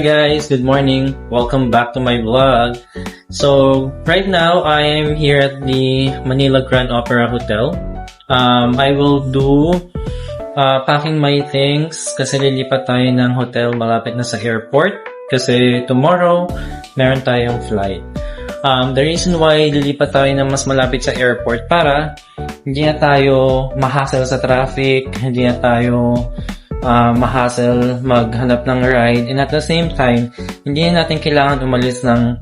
guys, good morning. Welcome back to my vlog. So right now I am here at the Manila Grand Opera Hotel. I will do packing my things kasi lilipat tayo ng hotel malapit na sa airport kasi tomorrow meron tayong flight. The reason why lilipat tayo ng mas malapit sa airport para hindi na tayo ma-hassle sa traffic, hindi na tayo ma-hassle maghanap ng ride, and at the same time hindi na natin kailangan umalis ng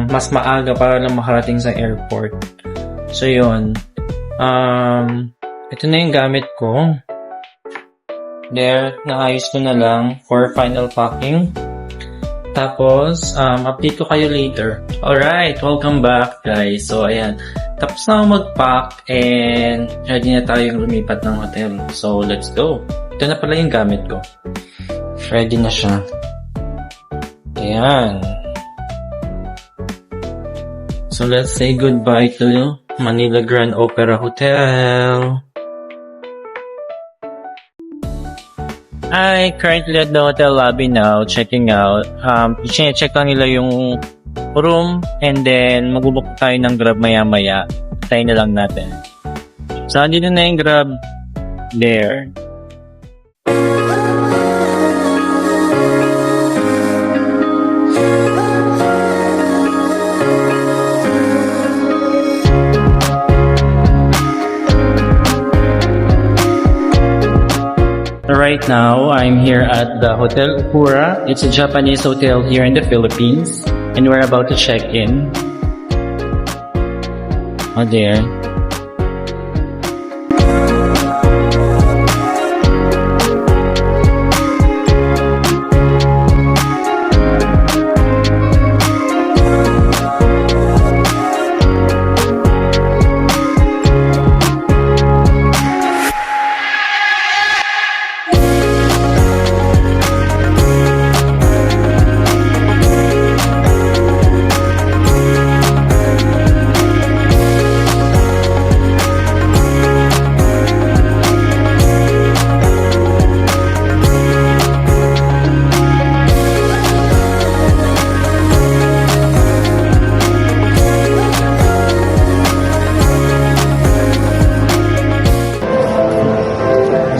mas maaga para lang makarating sa airport. So yun, ito na yung gamit ko. There, naayos ko na lang for final packing. Tapos update ko kayo later. Alright, welcome back guys. So ayan, tapos na ako mag-pack and ready na tayong lumipat ng hotel. So let's go. Ito na pala yung gamit ko. Ready na siya. Ayan. So let's say goodbye to Manila Grand Opera Hotel. I currently at the hotel lobby now, checking out. Check lang nila yung room and then magbubuk tayo ng Grab maya-maya. Tayo na lang natin. So andito na yung Grab. There. Right now, I'm here at the Hotel Ukura. It's a Japanese hotel here in the Philippines, and we're about to check in. Oh there.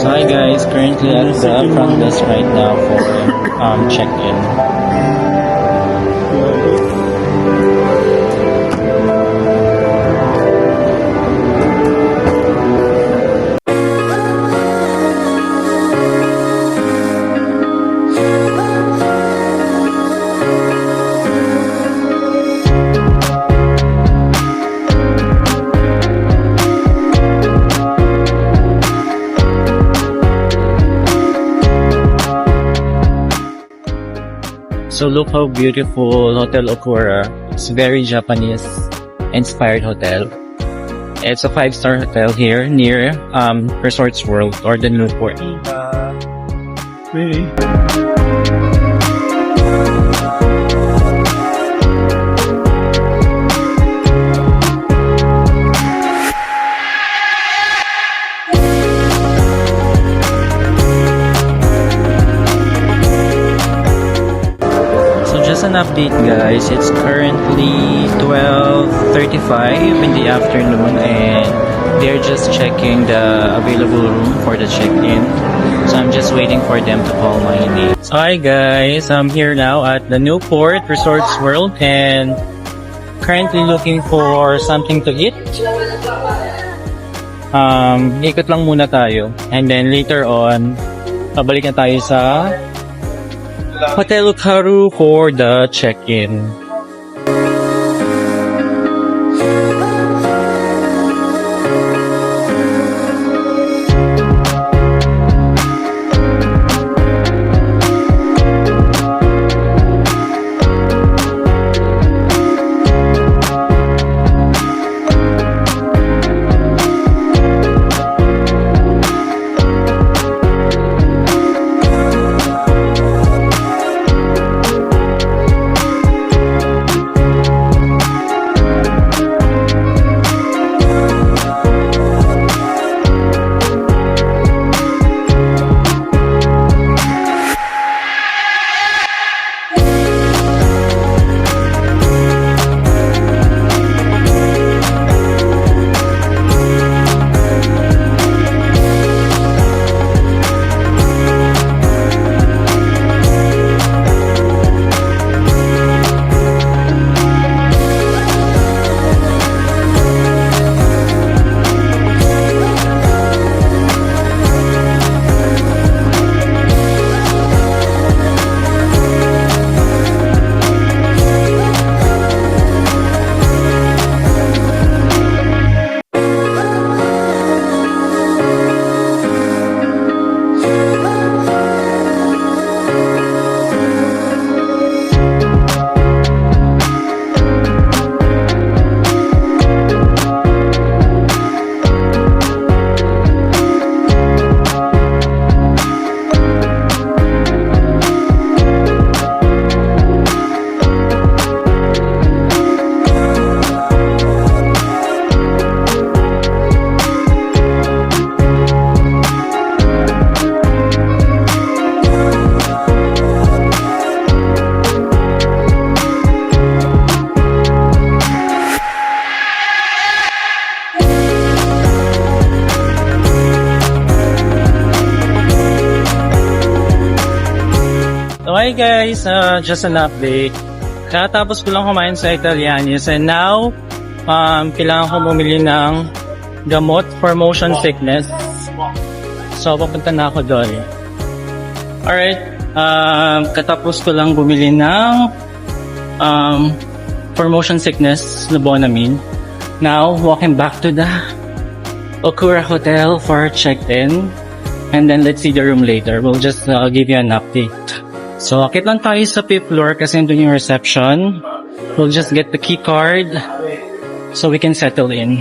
Hi guys, currently at the front desk right now for check-in. So look how beautiful Hotel Okura. It's very Japanese inspired hotel. It's a 5-star hotel here near Resorts World or the Newport. Really? Just an update guys, it's currently 12:35 in the afternoon and they're just checking the available room for the check-in. So I'm just waiting for them to call my name. So hi guys, I'm here now at the Newport Resorts World and currently looking for something to eat. Ikot lang muna tayo and then later on pabalik na tayo sa Hotel Ukura for the check-in. Hi guys, just an update. Katapos ko lang kumain sa Italianis and now, kailangan ko bumili ng gamot for motion sickness. So, papunta na ako doon. Alright, katapos ko lang bumili ng for motion sickness, Lobonamine. Now, walking back to the Okura Hotel for check-in. And then, let's see the room later. We'll just give you an update. So, akit lang tayo sa 5th floor kasi doon yung reception. We'll just get the key card so we can settle in.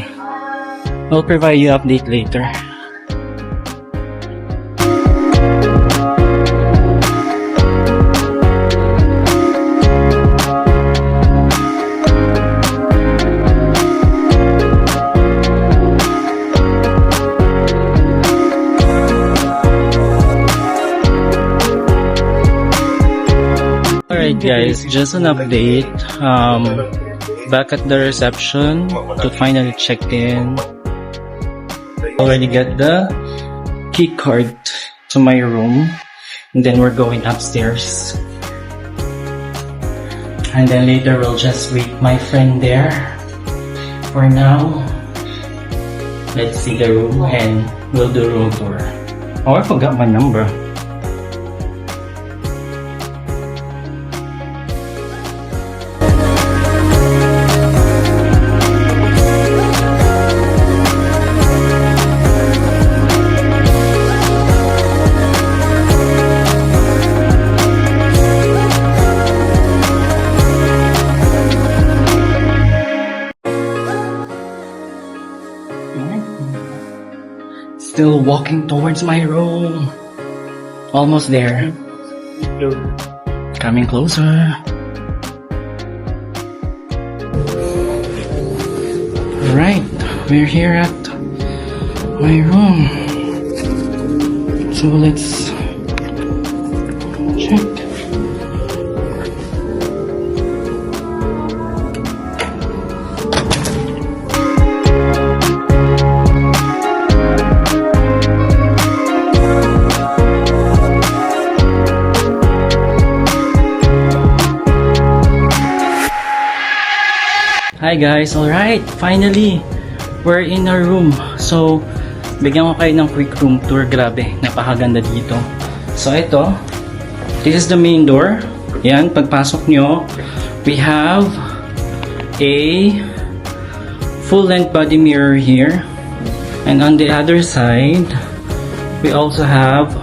We'll provide you update later. Alright guys, just an update. Back at the reception to finally check in. Already got the key card to my room. And then we're going upstairs. And then later we'll just wait my friend there. For now, let's see the room and we'll do room tour. Oh, I forgot my number. Still walking towards my room. Almost there. Coming closer. Alright, we're here at my room. So let's check. Hi guys, alright, finally, we're in our room. So, bigyan ko kayo ng quick room tour. Grabe, napakaganda dito. So, ito, this is the main door. Yan, pagpasok nyo, we have a full-length body mirror here. And on the other side, we also have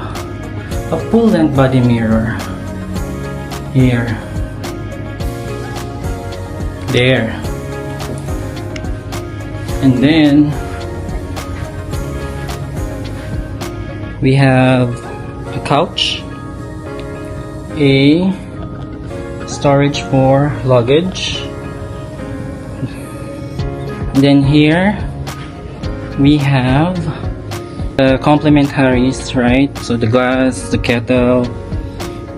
a full-length body mirror here. There. And then we have a couch, a storage for luggage. And then here we have the complementaries, right? So the glass, the kettle,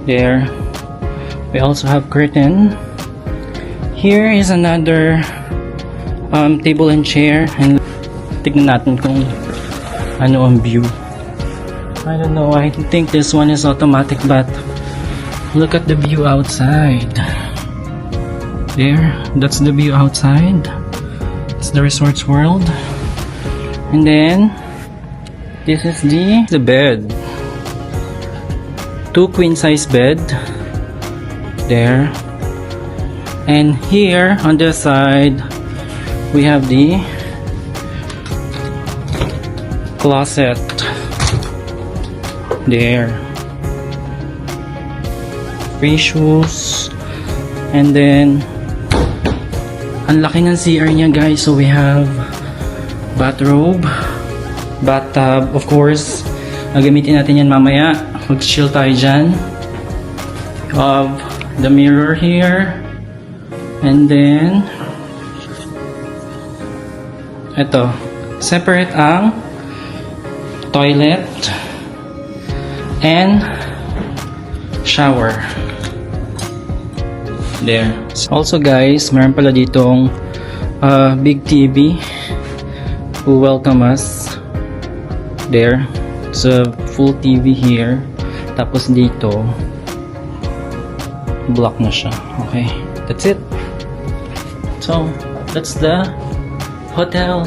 there. We also have curtain. Here is another table and chair, and tignan natin kung ano ang view. I don't know, I think this one is automatic, but look at the view outside. There, that's the view outside. It's the Resorts World. And then this is the bed. 2 queen size bed there. And here on the side we have the closet there. Free shoes. And then ang laki ng CR niya guys. So we have bathrobe, bathtub, of course. Gagamitin natin yan mamaya. Mag-chill tayo dyan. Of the mirror here. And then ito, separate ang toilet and shower. There. Also guys, meron pala ditong big TV who welcome us. There. It's a full TV here. Tapos dito, block na siya. Okay, that's it. So, that's the hotel.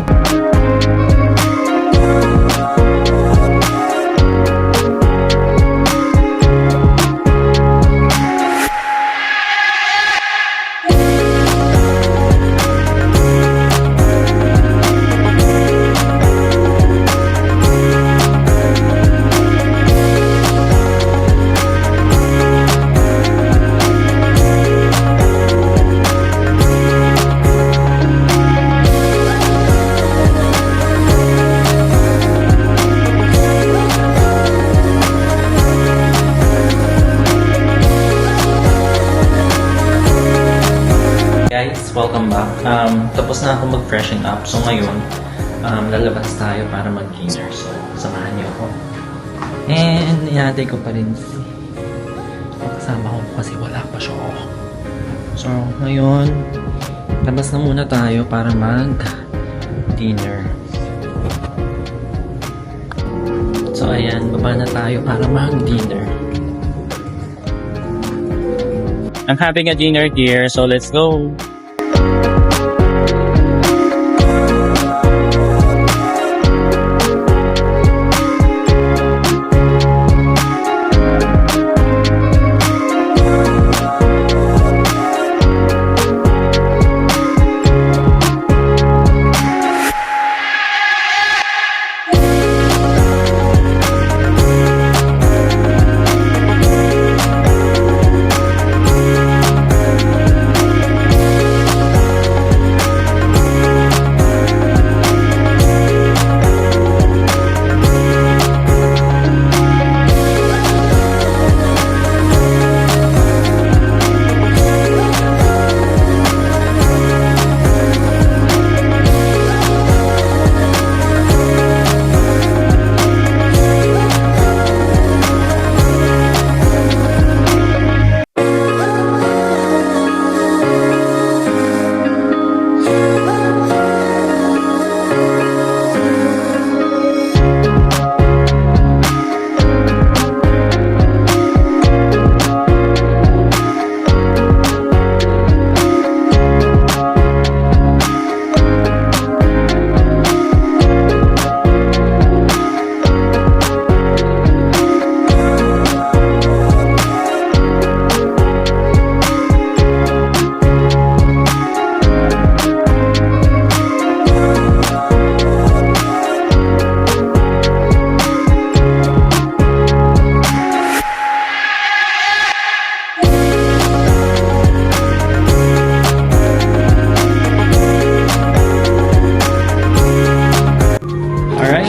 Guys, welcome back. Tapos na ako mag-freshen up. So ngayon, lalabas tayo para mag-dinner. So, samahan niyo ako. And, inatay ko pa rin si kasama ko kasi wala pa siya. So, ngayon, labas na muna tayo para mag-dinner. So, ayan, baba na tayo para mag-dinner. I'm having a dinner here, so let's go.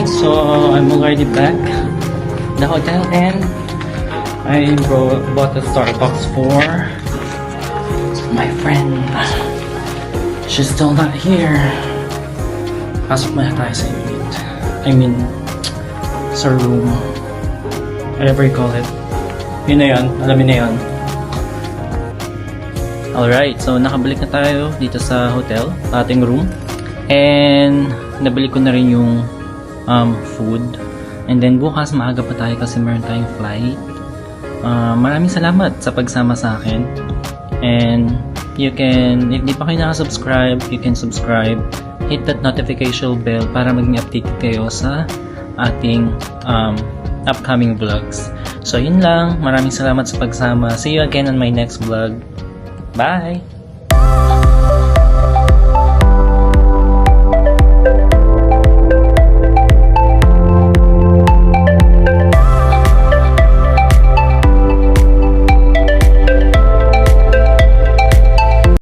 So I'm already back the hotel and I bought a Starbucks for my friend. She's still not here. Pasok muna tayo sa unit. I mean, sa room. Whatever you call it. Yun na yun. Alamin na yun. Alright, so nakabalik na tayo dito sa hotel, ating room. And nabili ko na rin yung food. And then bukas maaga pa tayo kasi meron tayong flight. Maraming salamat sa pagsama sa akin. And you can, if di pa kayo nakasubscribe, you can subscribe. Hit that notification bell para maging updated kayo sa ating upcoming vlogs. So yun lang. Maraming salamat sa pagsama. See you again on my next vlog. Bye!